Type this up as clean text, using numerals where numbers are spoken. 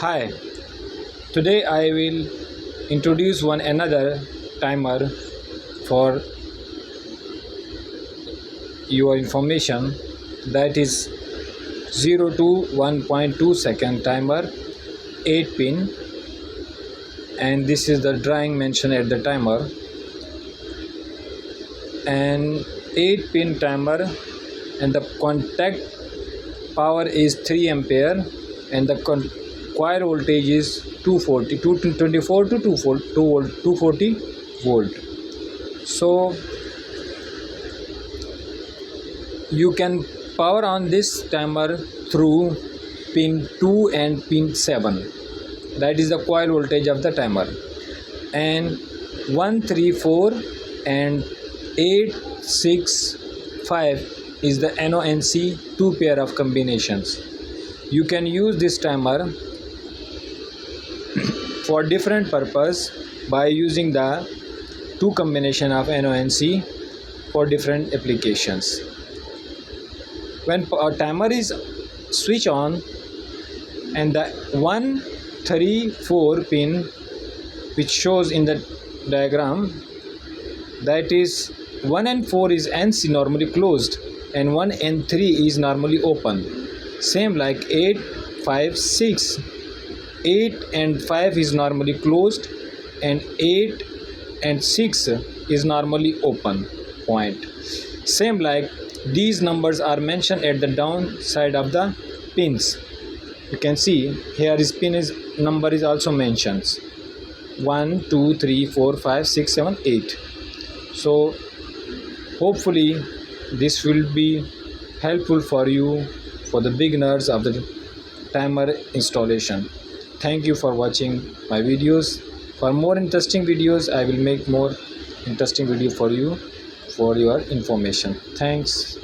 Hi, today I will introduce one another timer for your information, that is 0 to 1.2 second timer, 8 pin, and this is the drawing mentioned at the timer. And 8 pin timer, and the contact power is 3 ampere, and the coil voltage is 224 to 240 volt. So you can power on this timer through pin 2 and pin 7. That is the coil voltage of the timer. And 1 3 4 and 8 6 5 is the NONC 2 pair of combinations. You can use this timer for different purpose by using the 2 combination of NONC for different applications. When a timer is switch on and the 1 3 4 pin which shows in the diagram, that is 1 and 4 is NC normally closed and 1 and 3 is normally open. Same like 8 5 6, 8 and 5 is normally closed and 8 and 6 is normally open point. Same like these numbers are mentioned at the down side of the pins. You can see here is pin is number is also mentioned, 1 2 3 4 5 6 7 8. So hopefully this will be helpful for you, for the beginners of the timer installation. Thank you for watching my videos. For more interesting videos, I will make more interesting video for you for your information. Thanks.